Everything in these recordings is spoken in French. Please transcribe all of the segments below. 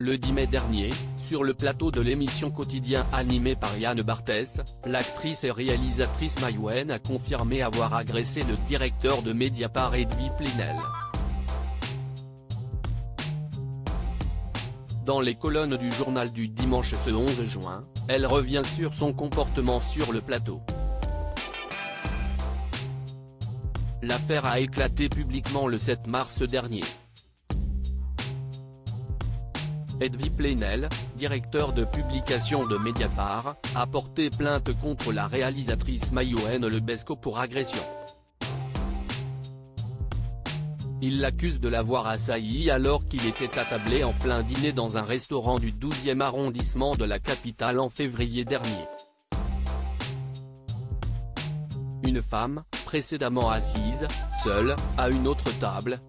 Le 10 mai dernier, sur le plateau de l'émission Quotidien animée par Yann Barthès, l'actrice et réalisatrice Maïwenn a confirmé avoir agressé le directeur de Mediapart Edoui Plenel. Dans les colonnes du journal du dimanche ce 11 juin, elle revient sur son comportement sur le plateau. L'affaire a éclaté publiquement le 7 mars dernier. Edoui Plenel, directeur de publication de Mediapart, a porté plainte contre la réalisatrice Maïwenn Lebesco pour agression. Il l'accuse de l'avoir assailli alors qu'il était attablé en plein dîner dans un restaurant du 12e arrondissement de la capitale en février dernier. Une femme, précédemment assise, seule, à une autre table,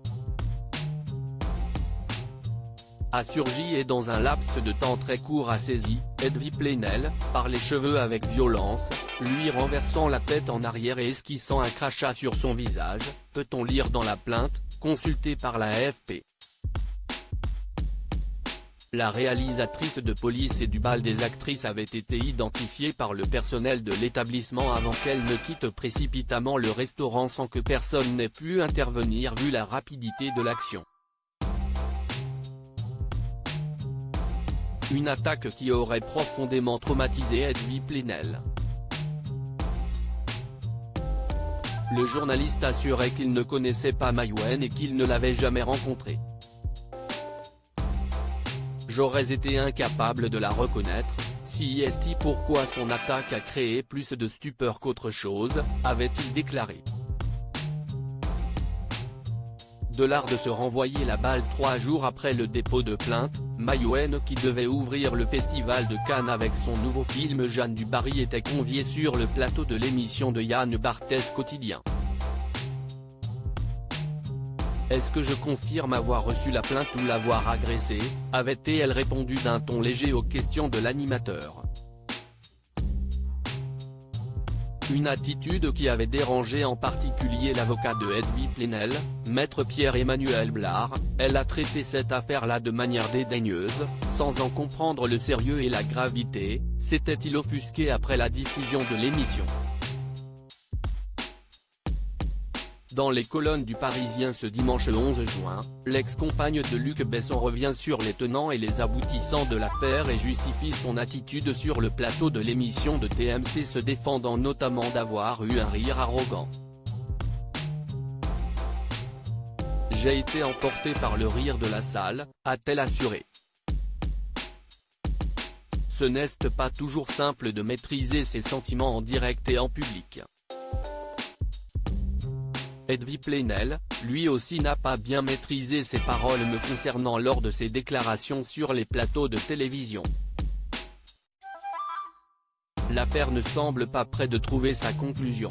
a surgi et dans un laps de temps très court a saisi Edoui Plenel, par les cheveux avec violence, lui renversant la tête en arrière et esquissant un crachat sur son visage, peut-on lire dans la plainte, consultée par la AFP. La réalisatrice de Police et du bal des actrices avait été identifiée par le personnel de l'établissement avant qu'elle ne quitte précipitamment le restaurant sans que personne n'ait pu intervenir vu la rapidité de l'action. Une attaque qui aurait profondément traumatisé Edoui Plenel. Le journaliste assurait qu'il ne connaissait pas Maïwenn et qu'il ne l'avait jamais rencontrée. J'aurais été incapable de la reconnaître, si est pourquoi son attaque a créé plus de stupeur qu'autre chose, avait-il déclaré. De l'art de se renvoyer la balle 3 jours après le dépôt de plainte, Maïwenn qui devait ouvrir le festival de Cannes avec son nouveau film Jeanne du Barry était conviée sur le plateau de l'émission de Yann Barthès Quotidien. Est-ce que je confirme avoir reçu la plainte ou l'avoir agressée, avait-elle répondu d'un ton léger aux questions de l'animateur. Une attitude qui avait dérangé en particulier l'avocat de Edoui Plenel, maître Pierre-Emmanuel Blard. Elle a traité cette affaire-là de manière dédaigneuse, sans en comprendre le sérieux et la gravité, s'était-il offusqué après la diffusion de l'émission. Dans les colonnes du Parisien ce dimanche 11 juin, l'ex-compagne de Luc Besson revient sur les tenants et les aboutissants de l'affaire et justifie son attitude sur le plateau de l'émission de TMC se défendant notamment d'avoir eu un rire arrogant. J'ai été emporté par le rire de la salle, a-t-elle assuré. Ce n'est pas toujours simple de maîtriser ses sentiments en direct et en public. Edoui Plenel, lui aussi n'a pas bien maîtrisé ses paroles me concernant lors de ses déclarations sur les plateaux de télévision. L'affaire ne semble pas près de trouver sa conclusion.